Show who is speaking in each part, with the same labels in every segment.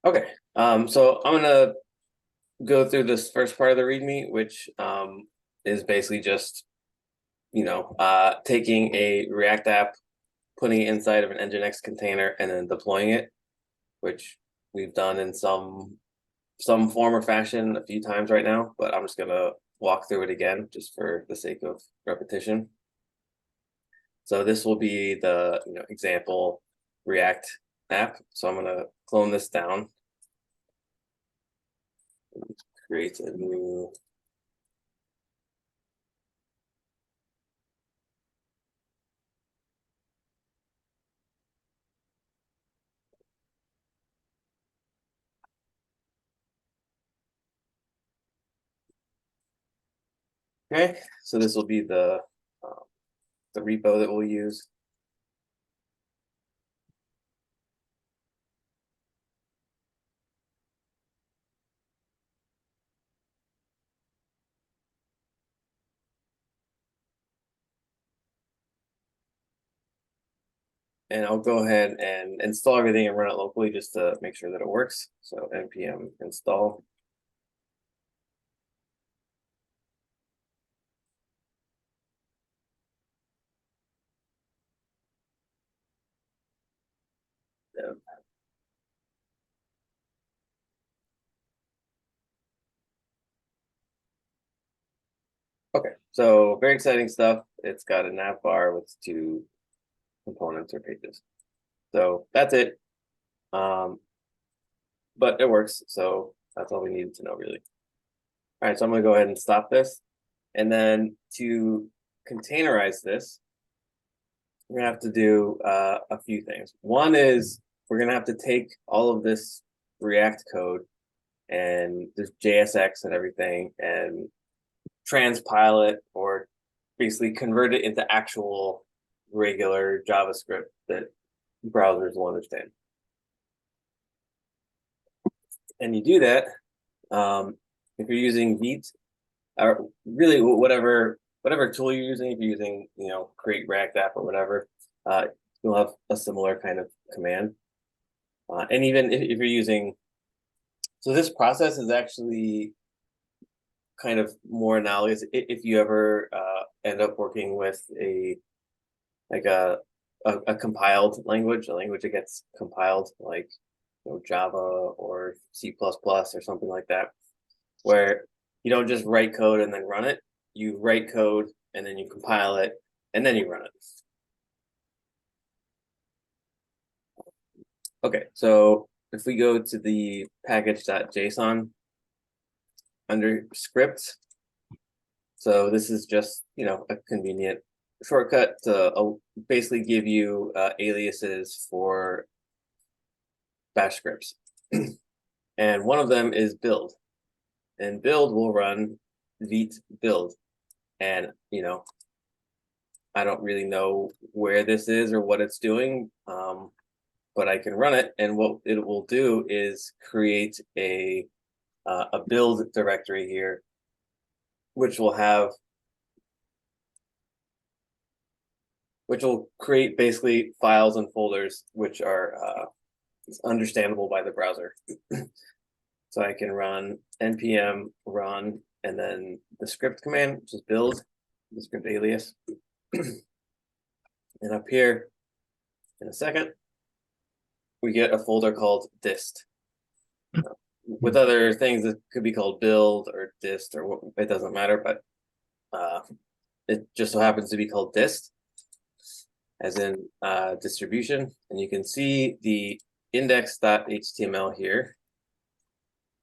Speaker 1: Okay, so I'm gonna go through this first part of the README, which is basically just taking a React app, putting it inside of an Nginx container, and then deploying it, which we've done in some form or fashion a few times right now. But I'm just gonna walk through it again, just for the sake of repetition. So this will be the example React app. So I'm gonna clone this down. Create a new. Okay, so this will be the repo that we'll use. And I'll go ahead and install everything and run it locally just to make sure that it works. So npm install. Dev. Okay, so very exciting stuff. It's got a nav bar with 2 components or pages. So that's it. But it works. So that's all we needed to know, really. All right, so I'm going to go ahead and stop this. And then to containerize this, we're going to have to do a few things. One is we're going to have to take all of this React code and there's JSX and everything and transpile it, or basically convert it into actual regular JavaScript that browsers will understand. And you do that if you're using Vite, or really whatever tool you're using. If you're using create React app or whatever, you'll have a similar kind of command. And even if you're using, so this process is actually kind of more analogous if you ever end up working with a compiled language, a language that gets compiled, like Java or C++ or something like that, where you don't just write code and then run it. You write code and then you compile it and then you run it. Okay, so if we go to the package.json under scripts, so this is just a convenient shortcut to basically give you aliases for bash scripts. And one of them is build. And build will run vite build. And I don't really know where this is or what it's doing, but I can run it. And what it will do is create a build directory here, which will create basically files and folders which are understandable by the browser. So I can run npm run and then the script command, which is build, the script alias. And up here in a second, we get a folder called dist. With other things, it could be called build or dist or what, it doesn't matter, but it just so happens to be called dist, as in distribution. And you can see the index.html here,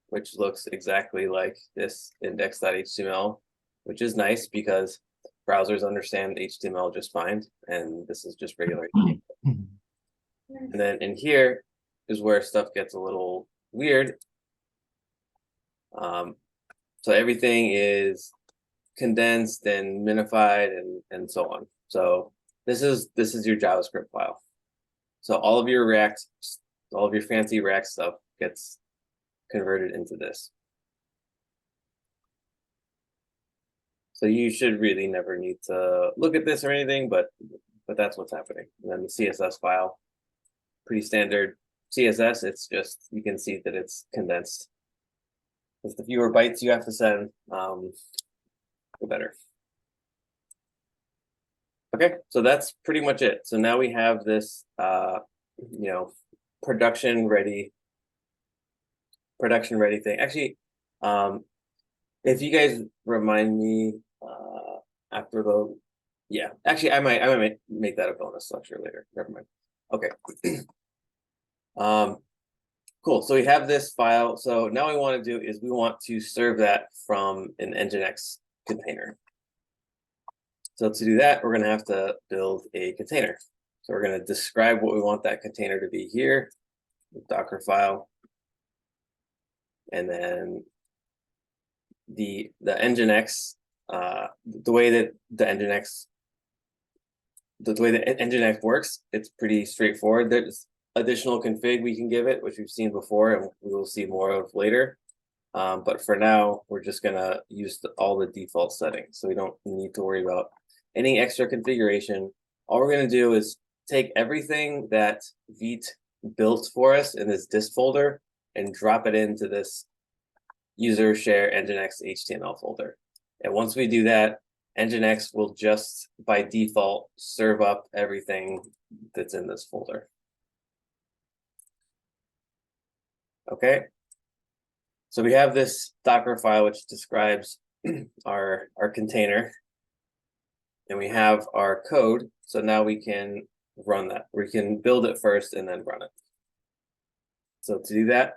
Speaker 1: which looks exactly like this index.html, which is nice because browsers understand HTML just fine, and this is just regular HTML. And then in here is where stuff gets a little weird. So everything is condensed and minified and so on. So this is your JavaScript file. So all of your fancy React stuff gets converted into this. So you should really never need to look at this or anything, but that's what's happening. And then the CSS file, pretty standard CSS, it's just, you can see that it's condensed. Because the fewer bytes you have to send, the better. Okay, so that's pretty much it. So now we have this, production ready thing. Actually, if you guys remind me after the, yeah, actually I might make that a bonus lecture later. Never mind. Okay. Cool. So we have this file. So now what we want to do is we want to serve that from an Nginx container. So to do that, we're going to have to build a container. So we're going to describe what we want that container to be here, the Docker file, and then the Nginx, the way that Nginx works, it's pretty straightforward. There's additional config we can give it, which we've seen before, and we will see more of later. But for now, we're just gonna use all the default settings, so we don't need to worry about any extra configuration. All we're gonna do is take everything that Vite built for us in this dist folder and drop it into this user share Nginx HTML folder. And once we do that, Nginx will just by default serve up everything that's in this folder. Okay. So we have this Docker file which describes our container, and we have our code. So now we can run that. We can build it first and then run it. So to do that,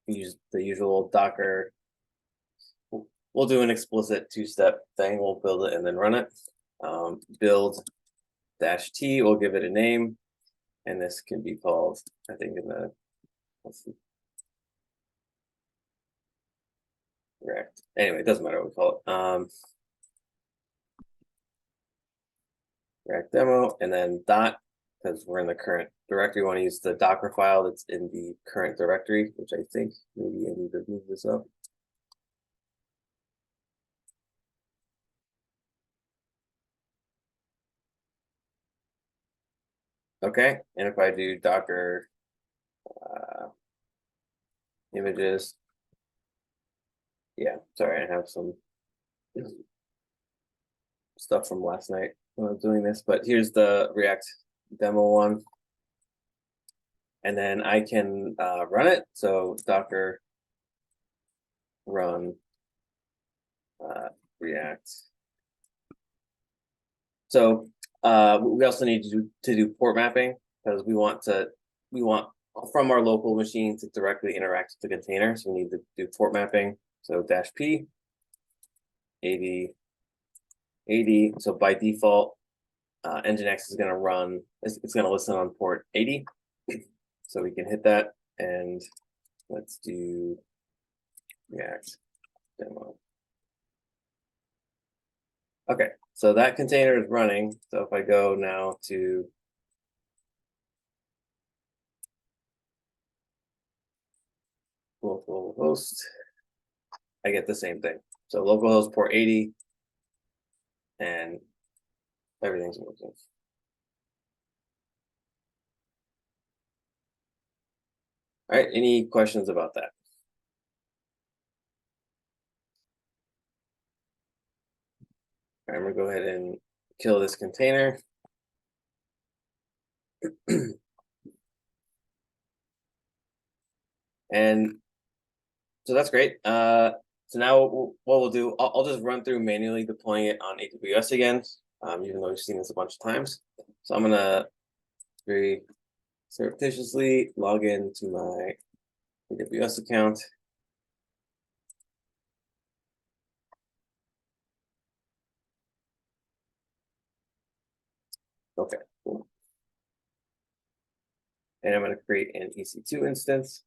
Speaker 1: we use the usual Docker. We'll do an explicit two-step thing. We'll build it and then run it. Build -t, we'll give it a name. And this can be called, I think in the, let's see. React. Anyway, it doesn't matter what we call it. React demo, and then dot, because we're in the current directory, we want to use the Docker file that's in the current directory, which I think maybe I need to move this up. Okay, and if I do Docker images, yeah, sorry, I have some stuff from last night when I was doing this, but here's the React demo one. And then I can run it. So Docker run React. So we also need to do port mapping, because we want from our local machine to directly interact with the container. So we need to do port mapping. So -p 80. So by default, Nginx is going to run. It's going to listen on port 80. So we can hit that, and let's do React demo. Okay, so that container is running. So if I go now to localhost, I get the same thing. So localhost port 80, and everything's working. All right, any questions about that? All right, I'm gonna go ahead and kill this container. And so that's great. So now what we'll do, I'll just run through manually deploying it on AWS again, even though we've seen this a bunch of times. So I'm gonna very surreptitiously log into my AWS account. Okay, cool. And I'm going to create an EC2 instance.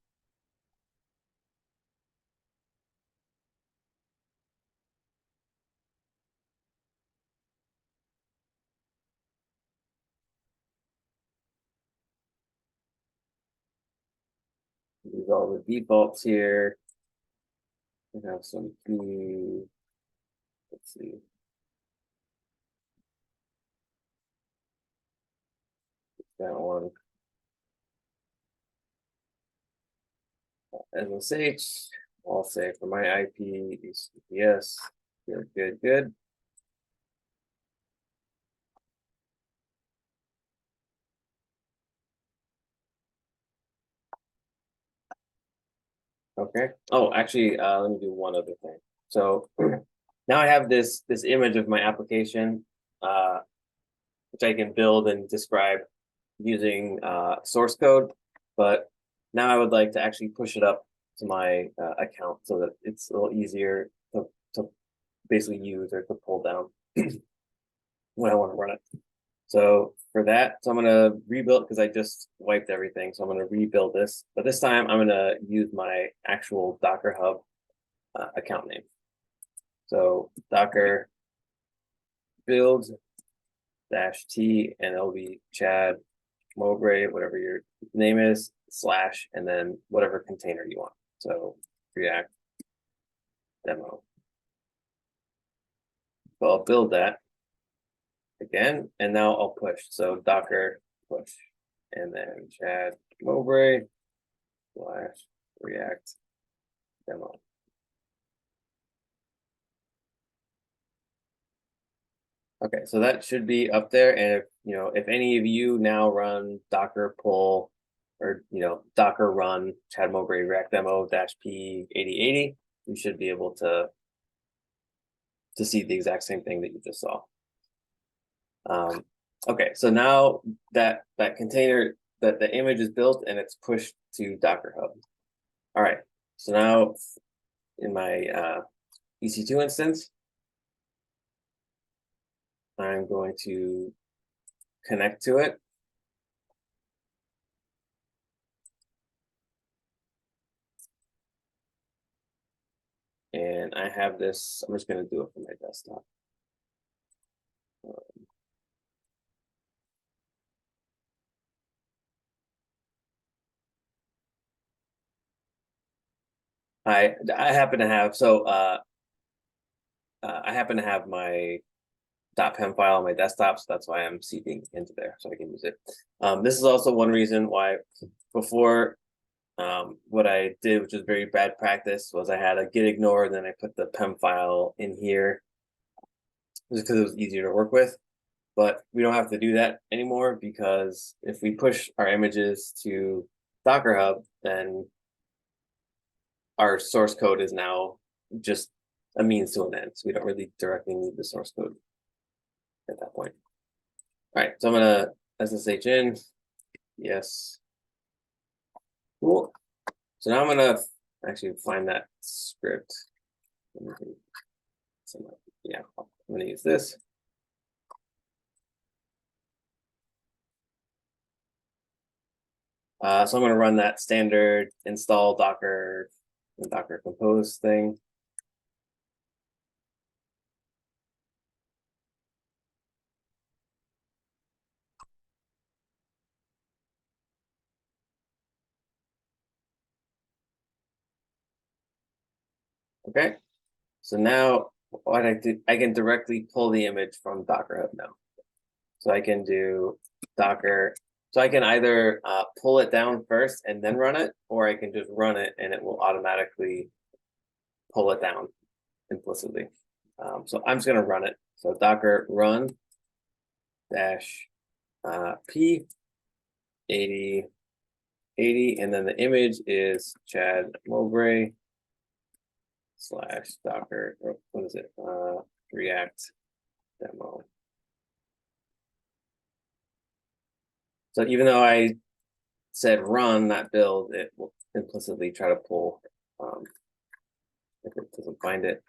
Speaker 1: Use all the defaults here. We have some key. Let's see. That one. SSH. I'll say for my IP, HTTPS. Good, good, good. Okay. Oh, actually, let me do one other thing. So now I have this image of my application, which I can build and describe using source code. But now I would like to actually push it up to my account so that it's a little easier to basically use or to pull down when I want to run it. So for that, so I'm gonna rebuild because I just wiped everything. So I'm gonna rebuild this, but this time I'm gonna use my actual Docker Hub account name. So Docker build -t, and it'll be Chad Mowbray, whatever your name is, / and then whatever container you want. So React demo. So I'll build that again, and now I'll push. So Docker push, and then Chad Mowbray / React demo. Okay, so that should be up there. And if any of you now run Docker pull or Docker run Chad Mowbray React demo -p8080, you should be able to see the exact same thing that you just saw. Okay, so now that container, that the image is built and it's pushed to Docker Hub. All right, so now in my EC2 instance, I'm going to connect to it. And I have this, I'm just going to do it from my desktop. I happen to have, I happen to have my .pem file on my desktop, so that's why I'm seeding into there so I can use it. This is also one reason why before what I did, which was very bad practice, was I had a git ignore, and then I put the PEM file in here just because it was easier to work with. But we don't have to do that anymore because if we push our images to Docker Hub, then our source code is now just a means to an end. So we don't really directly need the source code at that point. All right, so I'm gonna SSH in. Yes. Cool. So now I'm gonna actually find that script. Yeah, I'm gonna use this. So I'm gonna run that standard install Docker and Docker Compose thing. Okay, so now what I did, I can directly pull the image from Docker Hub now. So I can do Docker. So I can either pull it down first and then run it, or I can just run it and it will automatically pull it down implicitly. So I'm just gonna run it. So Docker run -p 8080, and then the image is Chad Mowbray /Docker, or what is it? React demo. So even though I said run, not build, it will implicitly try to pull if it doesn't find it.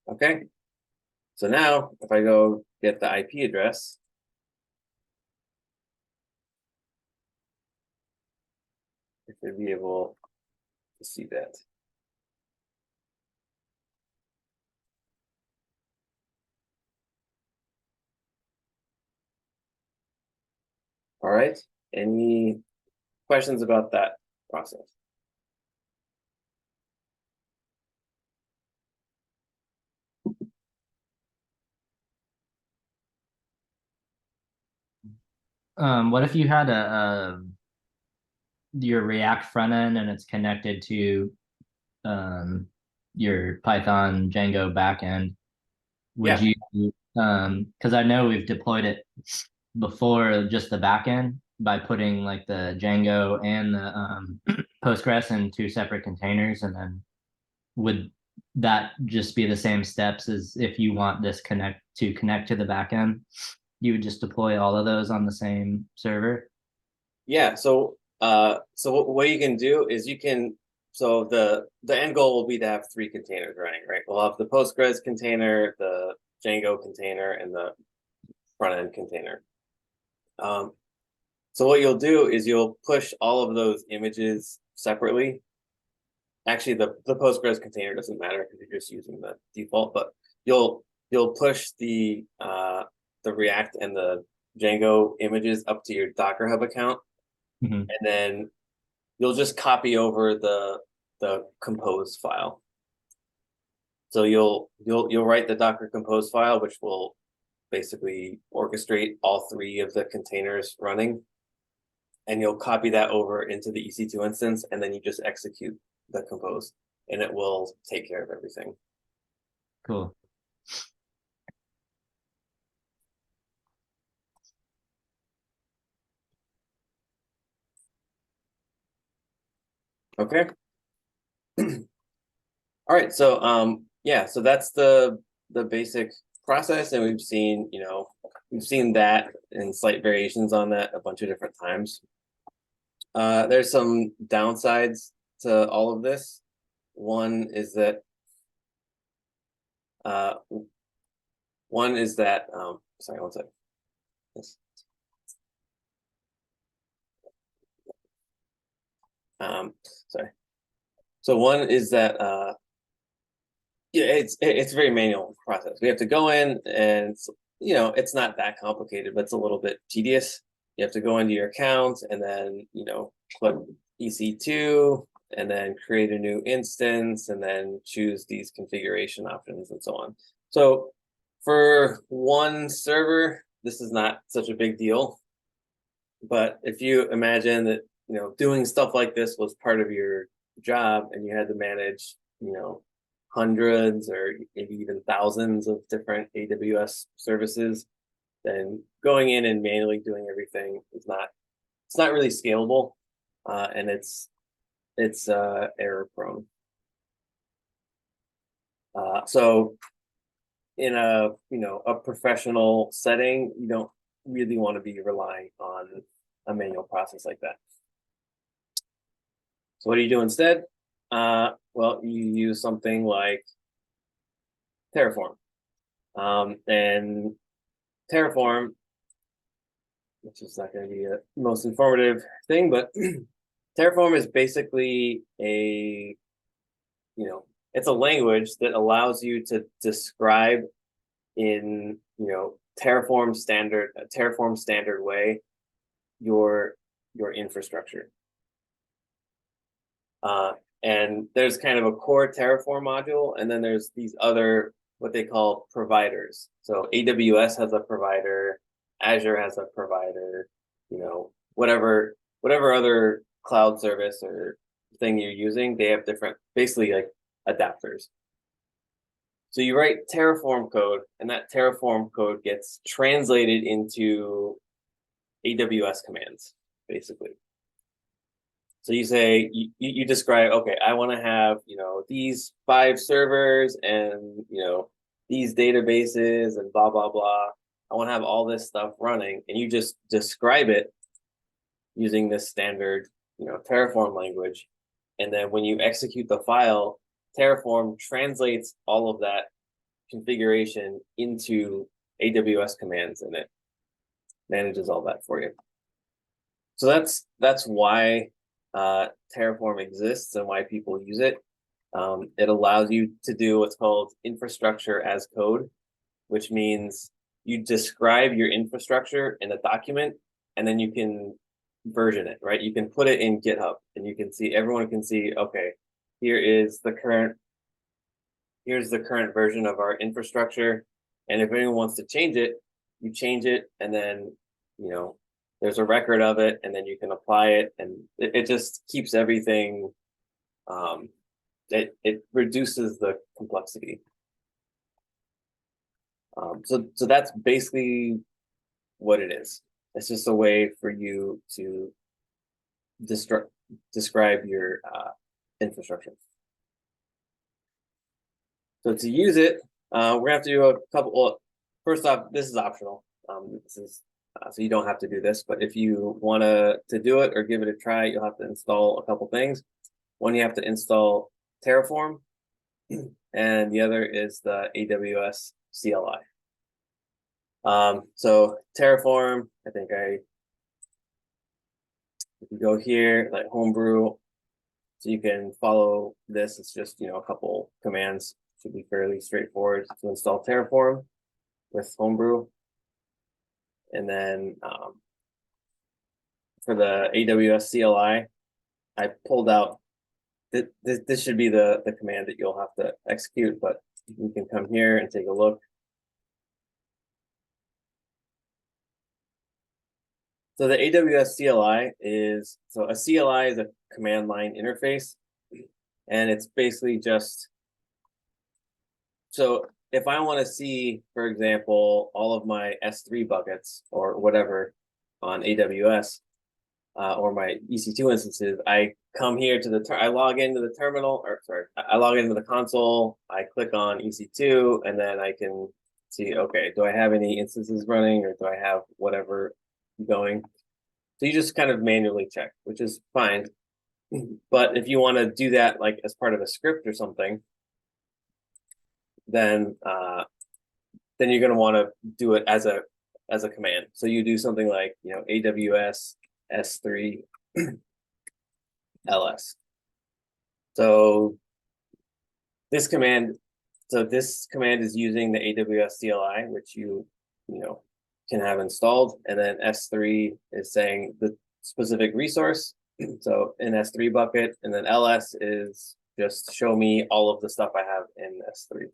Speaker 1: Okay. So now if I go get the IP address, I should be able to see that. All right. Any questions about that process?
Speaker 2: What if you had a your React front end and it's connected to your Python Django backend, would
Speaker 1: Yeah.
Speaker 2: you, because I know we've deployed it before, just the backend by putting like the Django and the Postgres in two separate containers, and then would that just be the same steps as if you want this connect to the backend? You would just deploy all of those on the same server?
Speaker 1: Yeah. So what you can do is you can, so the end goal will be to have three containers running, right? We'll have the Postgres container, the Django container, and the front end container. So what you'll do is you'll push all of those images separately. Actually, the Postgres container doesn't matter because you're just using the default, but you'll push the React and the Django images up to your Docker Hub account,
Speaker 2: Mm-hmm.
Speaker 1: and then you'll just copy over the compose file. So you'll write the Docker compose file, which will basically orchestrate all three of the containers running, and you'll copy that over into the EC2 instance, and then you just execute the compose, and it will take care of everything.
Speaker 2: Cool.
Speaker 1: Okay. All right. So yeah, so that's the basic process, and we've seen that and slight variations on that a bunch of different times. There's some downsides to all of this. One is that uh, sorry, one second. Yes. Um, sorry. So one is that yeah, it's a very manual process. We have to go in, and it's not that complicated, but it's a little bit tedious. You have to go into your account and then click EC2 and then create a new instance and then choose these configuration options and so on. So for one server, this is not such a big deal. But if you imagine that doing stuff like this was part of your job, and you had to manage hundreds or maybe even thousands of different AWS services, then going in and manually doing everything is not, it's not really scalable, and it's error prone. So in a professional setting, you don't really want to be relying on a manual process like that. So what do you do instead? Well, you use something like Terraform. And Terraform, which is not going to be a most informative thing, but Terraform is basically it's a language that allows you to describe in, Terraform standard way your infrastructure. And there's kind of a core Terraform module, and then there's these other, what they call providers. So AWS has a provider, Azure has a provider, whatever other cloud service or thing you're using, they have different, basically like adapters. So you write Terraform code, and that Terraform code gets translated into AWS commands, basically. So you say you describe, okay, I want to have these 5 servers and these databases and blah blah blah. I want to have all this stuff running, and you just describe it using this standard Terraform language, and then when you execute the file, Terraform translates all of that configuration into AWS commands, and it manages all that for you. So that's why Terraform exists and why people use it. It allows you to do what's called infrastructure as code, which means you describe your infrastructure in a document, and then you can version it, right? You can put it in GitHub, and everyone can see, okay, here's the current version of our infrastructure. And if anyone wants to change it, you change it, and then there's a record of it, and then you can apply it, and it just keeps everything. It reduces the complexity. So that's basically what it is. It's just a way for you to describe your infrastructure. So to use it, we're gonna have to do a couple. Well, first off, this is optional. This is so you don't have to do this, but if you want to do it or give it a try, you'll have to install a couple things. One, you have to install Terraform, and the other is the AWS CLI. So Terraform, I think if you go here, like homebrew, so you can follow this. It's just, a couple commands. Should be fairly straightforward to install Terraform with homebrew. And then for the AWS CLI, I pulled out, this should be the command that you'll have to execute, but you can come here and take a look. So the AWS CLI is, so a CLI is a command line interface, and it's basically just, so if I want to see, for example, all of my S3 buckets or whatever on AWS or my EC2 instances, I come here to I log into the terminal, or sorry, I log into the console, I click on EC2, and then I can see, okay, do I have any instances running, or do I have whatever going? So you just kind of manually check, which is fine. But if you want to do that like as part of a script or something, then you're going to want to do it as a command. So you do something like AWS S3 ls. So this command is using the AWS CLI, which you can have installed, and then S3 is saying the specific resource. So in S3 bucket, and then ls is just show me all of the stuff I have in S3.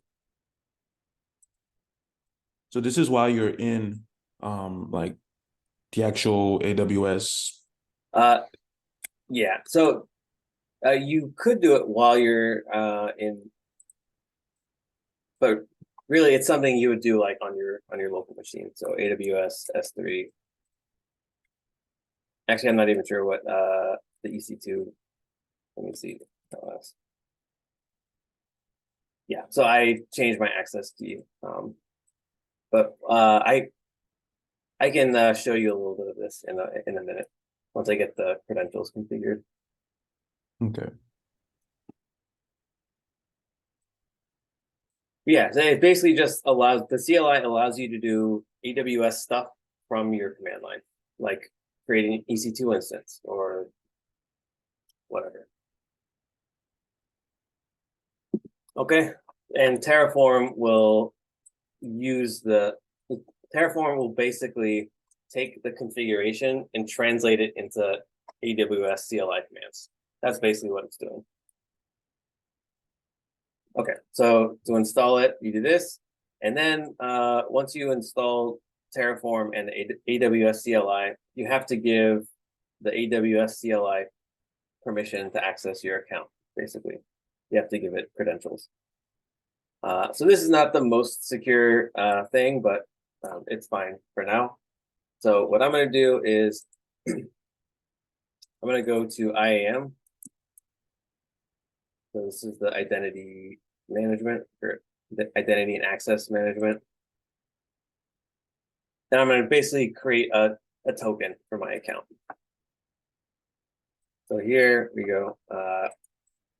Speaker 3: So this is why you're in like the actual AWS.
Speaker 1: Yeah. So you could do it while you're in, but really it's something you would do like on your local machine. So AWS S3. Actually, I'm not even sure what the EC2. Let me see. Yeah. So I changed my access key. But I can show you a little bit of this in a minute once I get the credentials configured.
Speaker 3: Okay.
Speaker 1: Yeah, so it basically just allows, the CLI allows you to do AWS stuff from your command line, like creating an EC2 instance or whatever. Okay, and Terraform will basically take the configuration and translate it into AWS CLI commands. That's basically what it's doing. Okay, so to install it, you do this, and then once you install Terraform and the AWS CLI, you have to give the AWS CLI permission to access your account, basically. You have to give it credentials. So this is not the most secure thing, but it's fine for now. So what I'm going to do is I'm going to go to IAM. So this is the identity management, or the identity and access management. Then I'm going to basically create a token for my account. So here we go.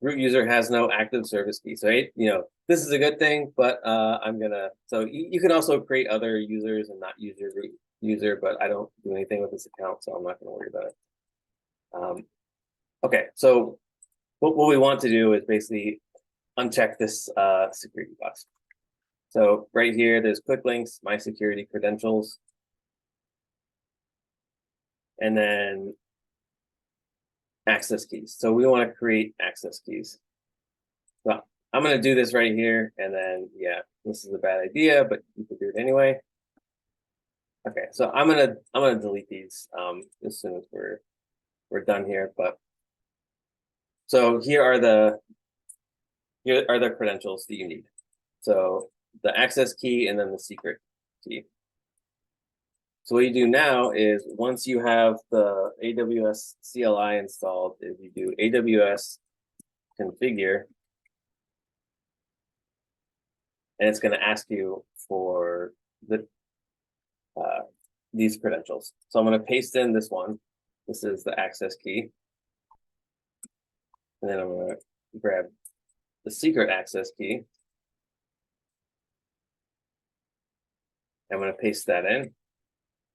Speaker 1: Root user has no active service key. So this is a good thing, but so you can also create other users and not use your root user, but I don't do anything with this account, so I'm not going to worry about it. Okay, so what we want to do is basically uncheck this security box. So right here, there's quick links, my security credentials, and then access keys. So we want to create access keys. So I'm going to do this right here, and then yeah, this is a bad idea, but you can do it anyway. Okay, so I'm gonna delete these as soon as we're done here. But so here are the credentials that you need. So the access key and then the secret key. So what you do now is once you have the AWS CLI installed, is you do AWS configure, and it's going to ask you for these credentials. So I'm going to paste in this one. This is the access key. And then I'm going to grab the secret access key. I'm going to paste that in.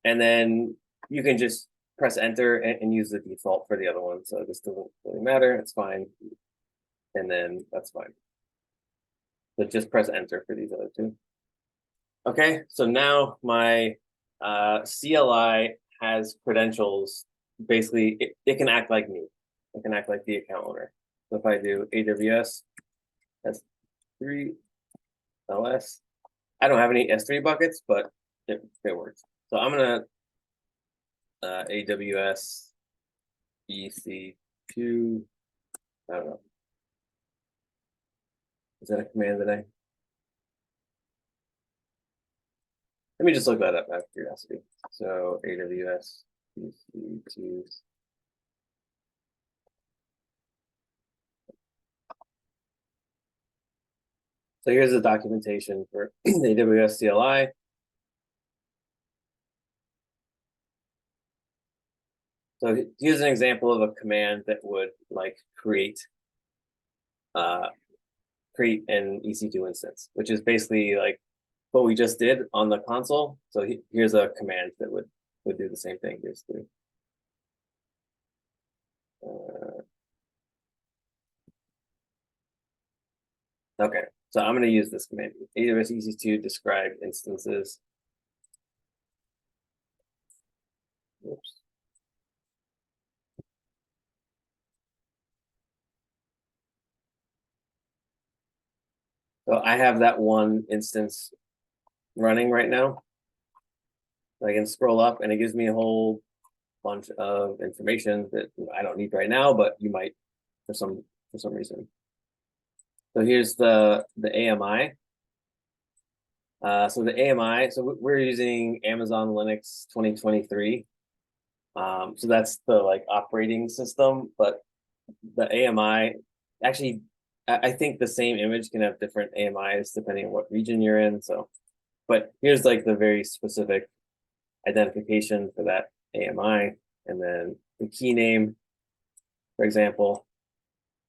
Speaker 1: And then you can just press enter and use the default for the other one. So this doesn't really matter. It's fine. And then that's fine. But just press enter for these other two. Okay, so now my CLI has credentials. Basically, it can act like me. It can act like the account owner. So if I do AWS S3 LS, I don't have any S3 buckets, but it works. So I'm gonna AWS EC2. I don't know. Is that a command today? Let me just look that up out of curiosity. So AWS EC2. So here's the documentation for AWS CLI. So here's an example of a command that would like create an EC2 instance, which is basically like what we just did on the console. So here's a command that would do the same thing basically. Okay, so I'm going to use this command: AWS EC2 describe instances. Oops. So I have that one instance running right now. I can scroll up and it gives me a whole bunch of information that I don't need right now, but you might for some reason. So here's the AMI. So the AMI, so we're using Amazon Linux 2023. So that's the like operating system, but the AMI actually, I think the same image can have different AMIs depending on what region you're in. So, but here's like the very specific identification for that AMI, and then the key name, for example,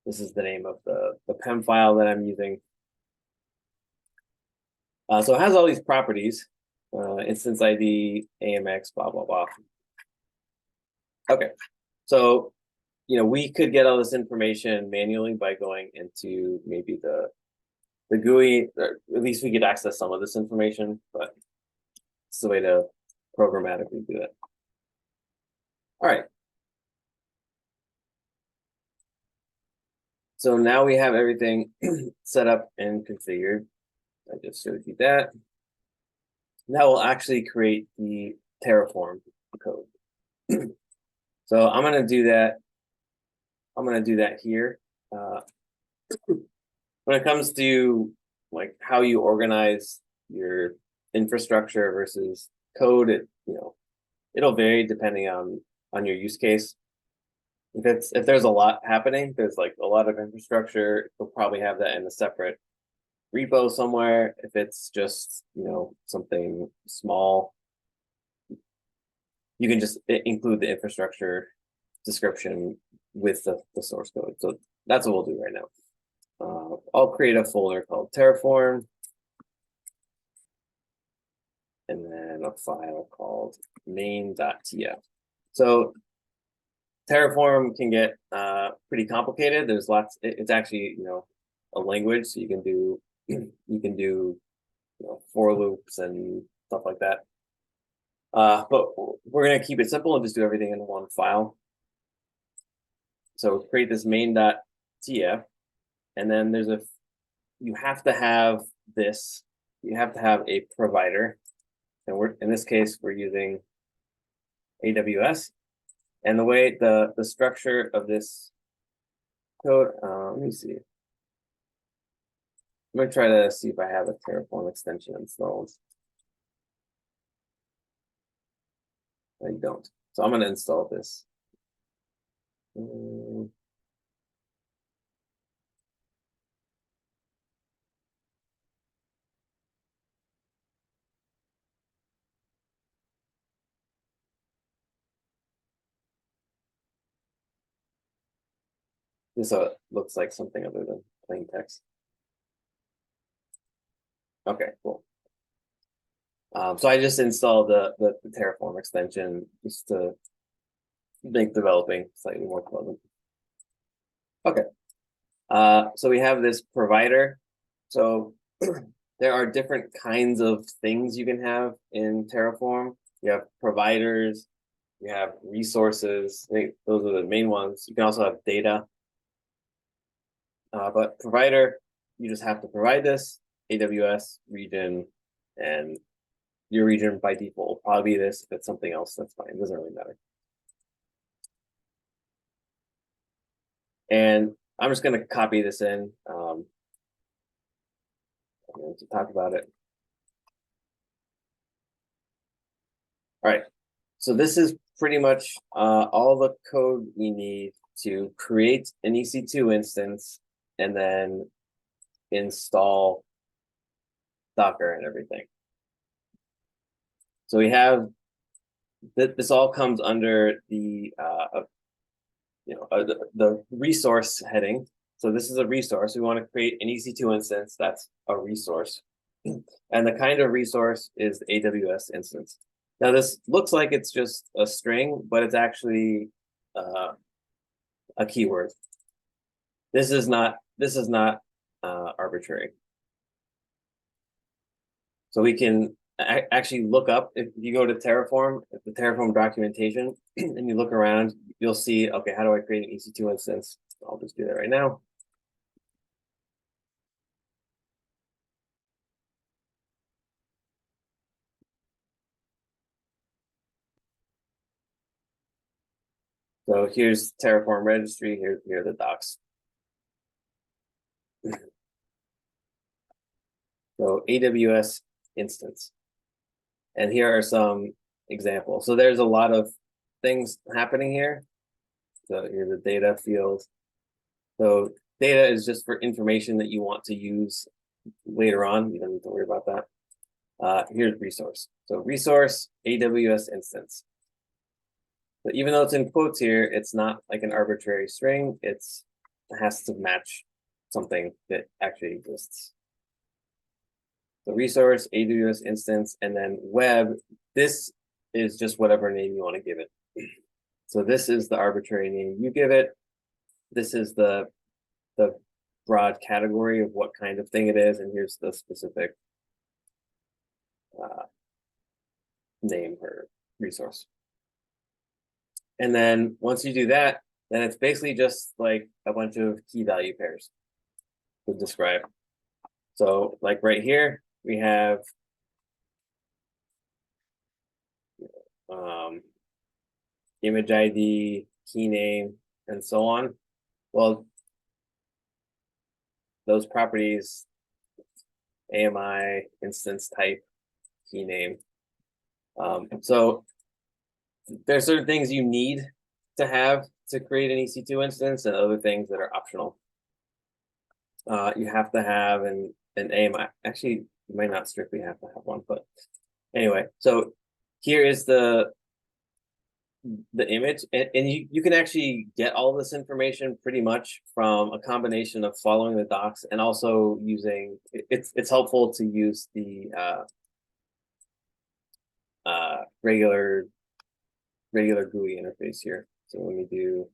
Speaker 1: this is the name of the PEM file that I'm using. So it has all these properties, instance ID, AMX, blah, blah, blah. Okay, so, we could get all this information manually by going into maybe the GUI, or at least we could access some of this information, but it's the way to programmatically do it. All right. So now we have everything set up and configured. I just showed you that. Now we'll actually create the Terraform code. So I'm going to do that. I'm going to do that here. When it comes to like how you organize your infrastructure versus code, it'll vary depending on your use case. If there's a lot happening, there's like a lot of infrastructure, you'll probably have that in a separate repo somewhere. If it's just something small, you can just include the infrastructure description with the source code. So that's what we'll do right now. I'll create a folder called Terraform, and then a file called main.tf. So Terraform can get pretty complicated. There's lots. It's actually a language, so you can do for loops and stuff like that. But we're gonna keep it simple and just do everything in one file. So create this main.tf, and then you have to have this. You have to have a provider. and we're in this case we're using AWS. And the way the structure of this code, let me see. I'm gonna try to see if I have a Terraform extension installed. I don't. So I'm gonna install this. This looks like something other than plain text. Okay, cool. So I just installed the Terraform extension just to make developing slightly more pleasant. Okay. So we have this provider. So there are different kinds of things you can have in Terraform. You have providers, you have resources. I think those are the main ones. You can also have data. But provider, you just have to provide this, AWS region, and your region by default will probably be this. If it's something else, that's fine. It doesn't really matter. And I'm just going to copy this in to talk about it. All right. So this is pretty much all the code we need to create an EC2 instance and then install Docker and everything. So we have this all comes under the the resource heading. So this is a resource. We want to create an EC2 instance that's a resource. And the kind of resource is the AWS instance. Now this looks like it's just a string, but it's actually a keyword. This is not arbitrary. So we can actually look up, if you go to Terraform, the Terraform documentation, and you look around, you'll see, okay, how do I create an EC2 instance? I'll just do that right now. So here's Terraform registry, here are the docs. So AWS instance. And here are some examples. So there's a lot of things happening here. So here's the data field. So data is just for information that you want to use later on. You don't need to worry about that. Here's resource. So resource, AWS instance. But even though it's in quotes here, it's not like an arbitrary string. It has to match something that actually exists. The resource, AWS instance, and then web. This is just whatever name you want to give it. So this is the arbitrary name you give it. This is the broad category of what kind of thing it is, and here's the specific name or resource. And then once you do that, then it's basically just like a bunch of key value pairs to describe. So like right here, we have image ID, key name, and so on. Well, those properties, AMI, instance type, key name. So there's certain things you need to have to create an EC2 instance and other things that are optional. You have to have an AMI. Actually, you might not strictly have to have one, but anyway, so here is the image, and you can actually get all this information pretty much from a combination of following the docs and also using it's helpful to use the regular GUI interface here. So let me do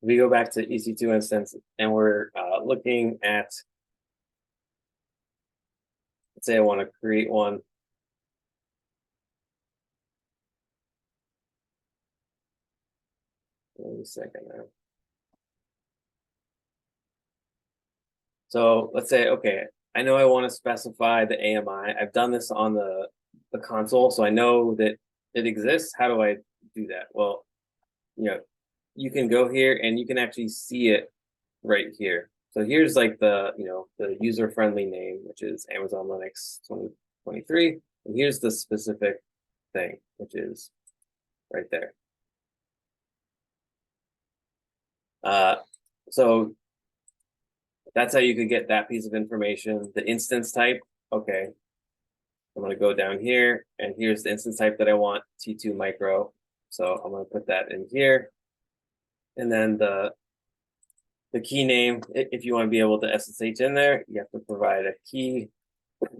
Speaker 1: we go back to EC2 instance and we're looking at let's say I want to create one. Wait a second now. So let's say, okay, I know I want to specify the AMI. I've done this on the console, so I know that it exists. How do I do that? Well, you can go here and you can actually see it right here. So here's like the user-friendly name, which is Amazon Linux 2023. And here's the specific thing, which is right there. So that's how you could get that piece of information. The instance type, okay. I'm going to go down here, and here's the instance type that I want, T2 micro. So I'm going to put that in here. And then the key name, if you want to be able to SSH in there, you have to provide a key.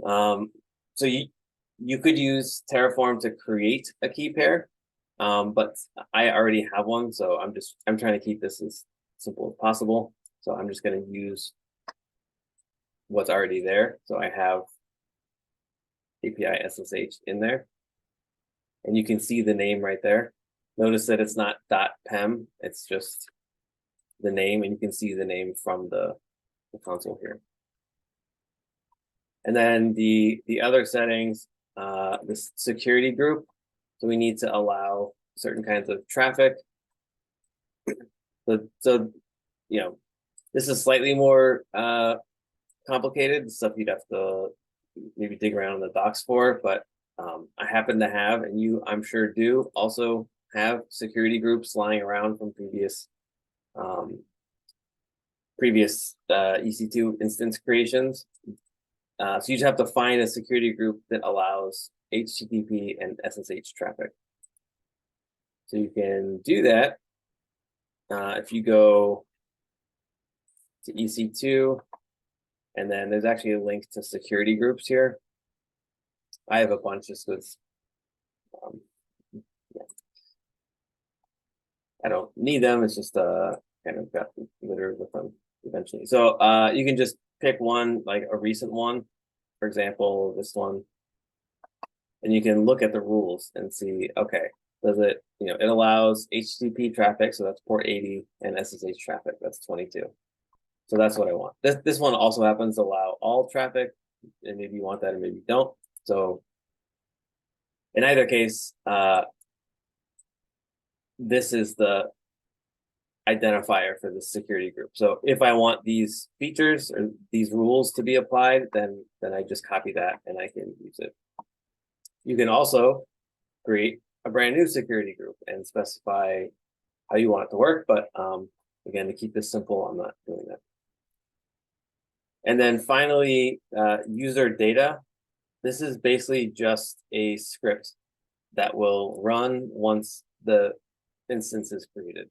Speaker 1: So you could use Terraform to create a key pair, but I already have one, so I'm trying to keep this as simple as possible. So I'm just going to use what's already there. So I have API SSH in there, and you can see the name right there. Notice that it's not .pem, it's just the name, and you can see the name from the console here. And then the other settings, this security group. So we need to allow certain kinds of traffic. So this is slightly more complicated stuff. You'd have to maybe dig around in the docs for, but I happen to have, and you I'm sure do also have, security groups lying around from previous EC2 instance creations. So you just have to find a security group that allows HTTP and SSH traffic. So you can do that if you go to EC2, and then there's actually a link to security groups here. I have a bunch just because I don't need them. It's just kind of got littered with them eventually. So you can just pick one, like a recent one, for example, this one, and you can look at the rules and see, okay, does it, it allows HTTP traffic, so that's port 80, and SSH traffic, that's 22. So that's what I want. This one also happens to allow all traffic, and maybe you want that and maybe you don't. So in either case, this is the identifier for the security group. So if I want these features or these rules to be applied, then I just copy that and I can use it. You can also create a brand new security group and specify how you want it to work. But again, to keep this simple, I'm not doing that. And then finally, user data. This is basically just a script that will run once the instance is created.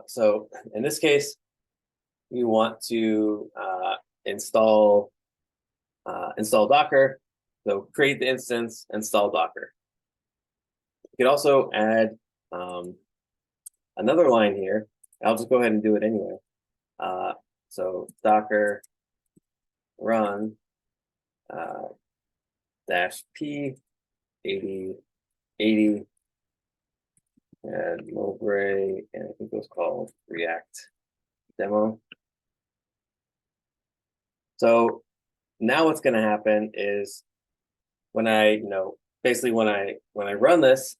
Speaker 1: So in this case, you want to install Docker. So create the instance, install Docker. You could also add another line here. I'll just go ahead and do it anyway. So Docker run -p 8080 and Mowbray, and I think it was called React demo. So now what's going to happen is when I, basically when I run this,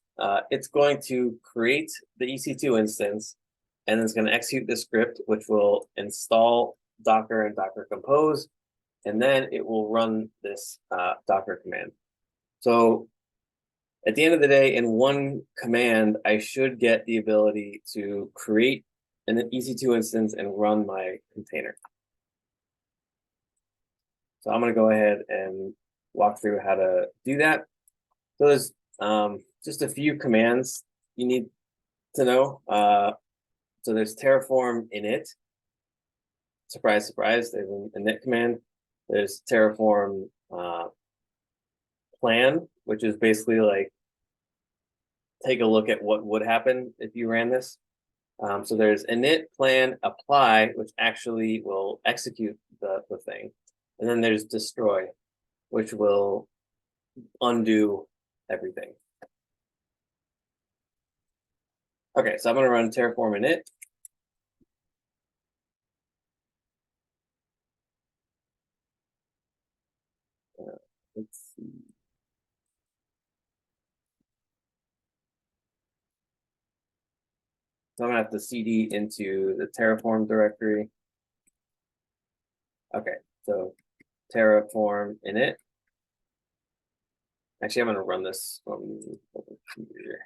Speaker 1: it's going to create the EC2 instance, and it's going to execute the script, which will install Docker and Docker Compose, and then it will run this Docker command. So at the end of the day, in one command, I should get the ability to create an EC2 instance and run my container. So I'm going to go ahead and walk through how to do that. So there's just a few commands you need to know. So there's Terraform init. Surprise, surprise, there's an init command. There's Terraform plan, which is basically like take a look at what would happen if you ran this. So there's init plan apply, which actually will execute the thing. And then there's destroy, which will undo everything. Okay, so I'm going to run Terraform init. Let's see. So I'm gonna have to cd into the Terraform directory. Okay, so Terraform init. Actually, I'm gonna run this from over here.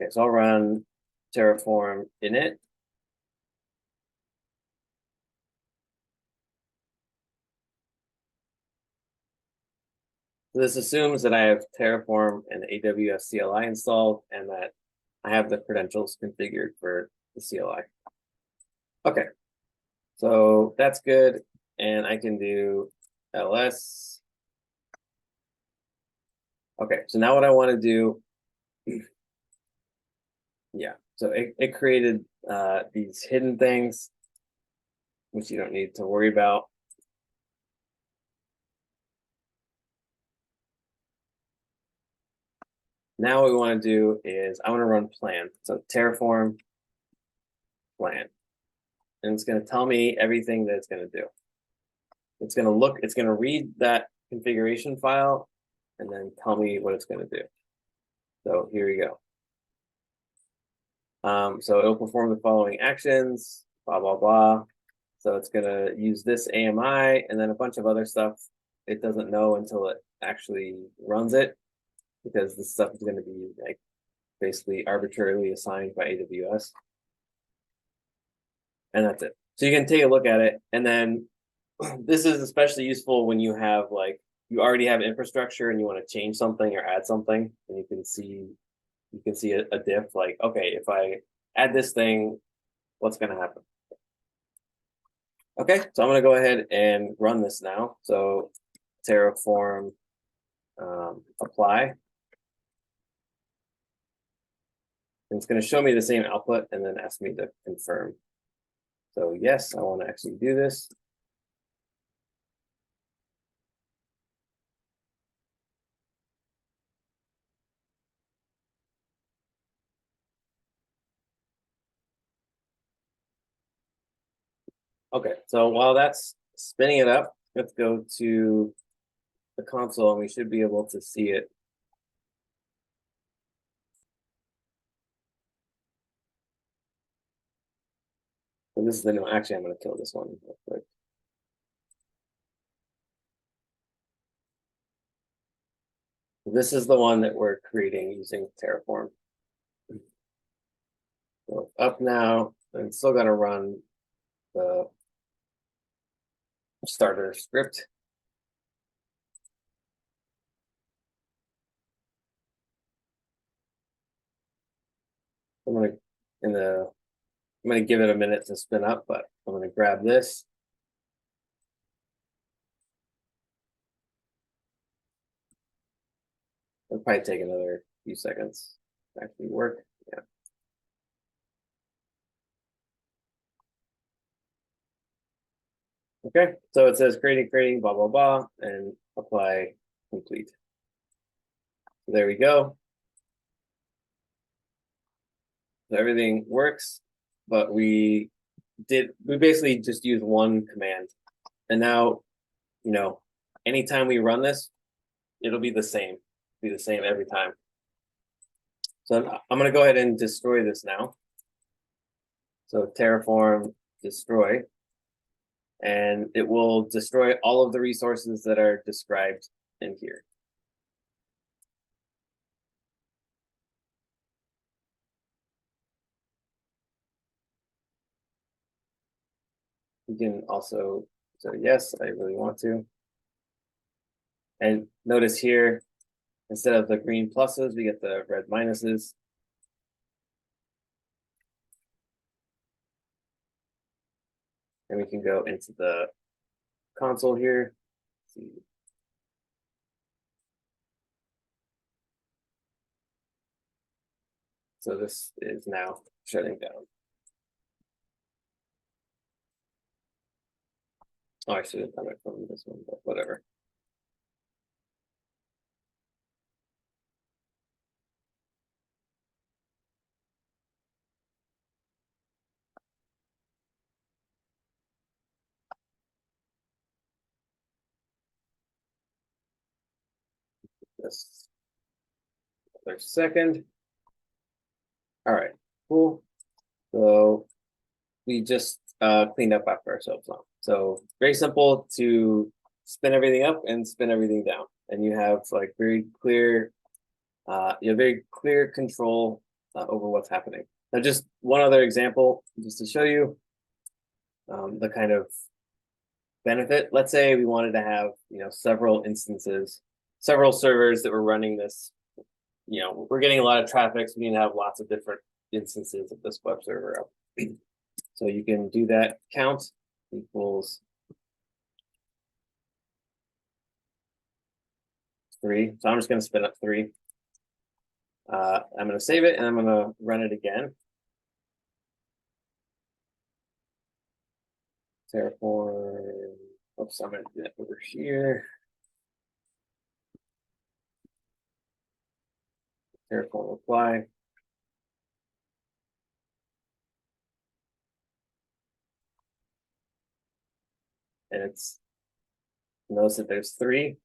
Speaker 1: Okay, so I'll run Terraform init. So this assumes that I have Terraform and the AWS CLI installed and that I have the credentials configured for the CLI. Okay, so that's good. And I can do ls. Okay, so now what I want to do, yeah, so it created these hidden things, which you don't need to worry about. Now what we want to do is I want to run plan. So Terraform plan. And it's going to tell me everything that it's going to do. It's going to look, it's going to read that configuration file and then tell me what it's going to do. So here you go. So it'll perform the following actions, blah, blah, blah. So it's going to use this AMI and then a bunch of other stuff. It doesn't know until it actually runs it, because this stuff is going to be like basically arbitrarily assigned by AWS. And that's it. So you can take a look at it. And then this is especially useful when you have like, you already have infrastructure and you want to change something or add something, and you can see a diff like, okay, if I add this thing, what's going to happen? Okay, so I'm going to go ahead and run this now. So Terraform apply. And it's going to show me the same output and then ask me to confirm. So yes, I want to actually do this. Okay, so while that's spinning it up, let's go to the console and we should be able to see it. So this is the new, actually, I'm going to kill this one real quick. This is the one that we're creating using Terraform. So up now, I'm still going to run the starter script. I'm going to give it a minute to spin up, but I'm going to grab this. It'll probably take another few seconds to actually work. Yeah. Okay, so it says creating, blah, blah, blah, and apply complete. So there we go. So everything works, but we basically just used one command. And now, you know, anytime we run this, it'll be the same every time. So I'm going to go ahead and destroy this now. So Terraform destroy, and it will destroy all of the resources that are described in here. You can also, so yes, I really want to. And notice here, instead of the green pluses, we get the red minuses. And we can go into the console here. See. So this is now shutting down. Oh, I should have done it from this one, but whatever. This other second. All right, cool. So we just cleaned up after ourselves now. So very simple to spin everything up and spin everything down. And you have like very clear, you have very clear control over what's happening. Now, just one other example, just to show you the kind of benefit. Let's say we wanted to have, several instances, several servers that were running this. We're getting a lot of traffic, so we need to have lots of different instances of this web server up. So you can do that. Count equals 3. So I'm just going to spin up 3. I'm going to save it and I'm going to run it again. Terraform. Oops, I'm going to do that over here. Terraform apply. And notice that there's 3.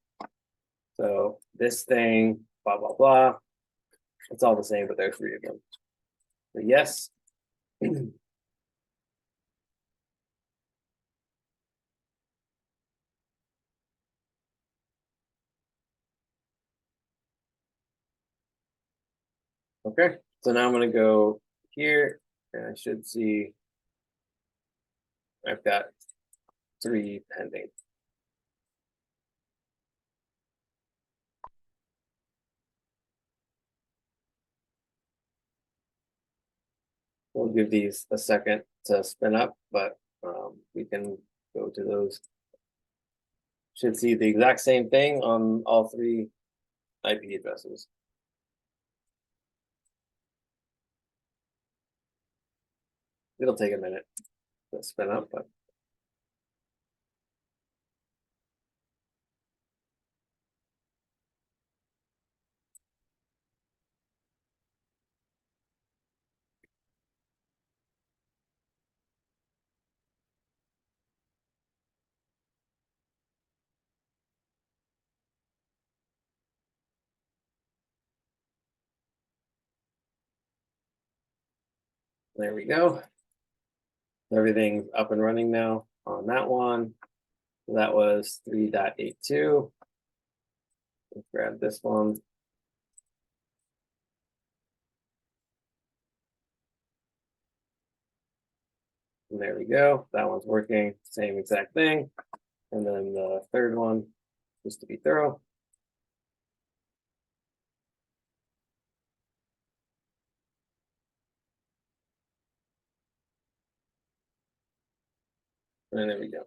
Speaker 1: So this thing, blah, blah, blah. It's all the same, but there's 3 of them. So yes. Okay, so now I'm going to go here and I should see I've got 3 pending. We'll give these a second to spin up, but we can go to those. Should see the exact same thing on all 3 IP addresses. It'll take a minute to spin up, but there we go. Everything's up and running now on that one. So that was 3.82. Let's grab this one. And there we go. That one's working. Same exact thing. And then the third one, just to be thorough. And there we go.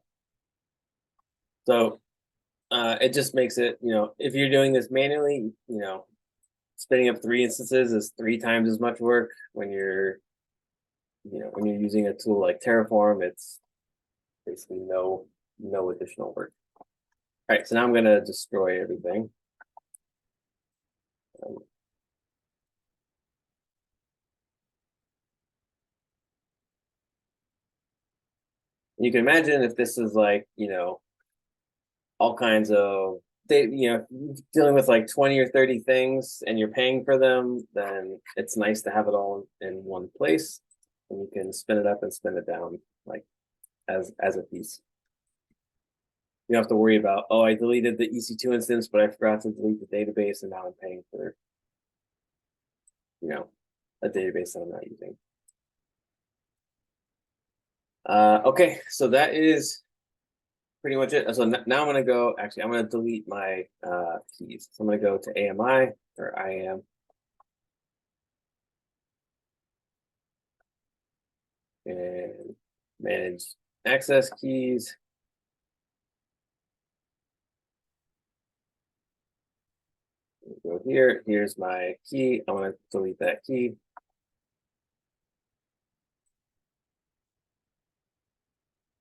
Speaker 1: So it just makes it, if you're doing this manually, spinning up 3 instances is 3 times as much work. When you're, when you're using a tool like Terraform, it's basically no additional work. All right, so now I'm gonna destroy everything. You can imagine if this is like, all kinds of dealing with like 20 or 30 things and you're paying for them, then it's nice to have it all in one place and you can spin it up and spin it down like as a piece. You don't have to worry about, oh, I deleted the EC2 instance, but I forgot to delete the database and now I'm paying for a database that I'm not using. Okay, so that is pretty much it. So now I'm gonna go, actually, I'm gonna delete my keys. So I'm gonna go to AMI or IAM. And manage access keys. Go here, here's my key. I want to delete that key.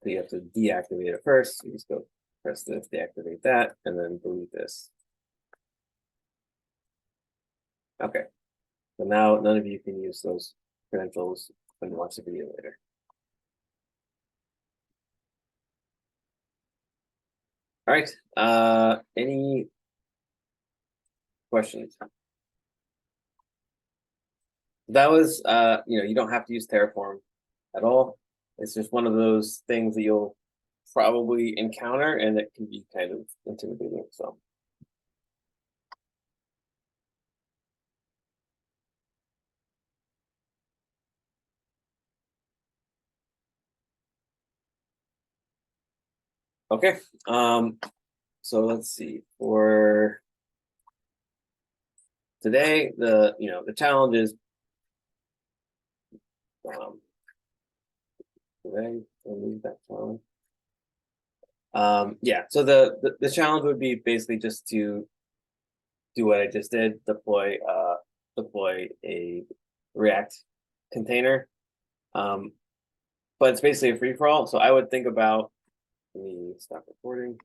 Speaker 1: So you have to deactivate it first. You just go press this, deactivate that, and then delete this. Okay. So now none of you can use those credentials when you watch the video later. All right. Any questions? That was you don't have to use Terraform at all. It's just one of those things that you'll probably encounter, and it can be kind of intimidating. So. Okay. So let's see. For today, the challenge is today, leave that challenge. Yeah, so the challenge would be basically just to do what I just did, deploy a React container. But it's basically a free-for-all. So I would think about, let me stop recording.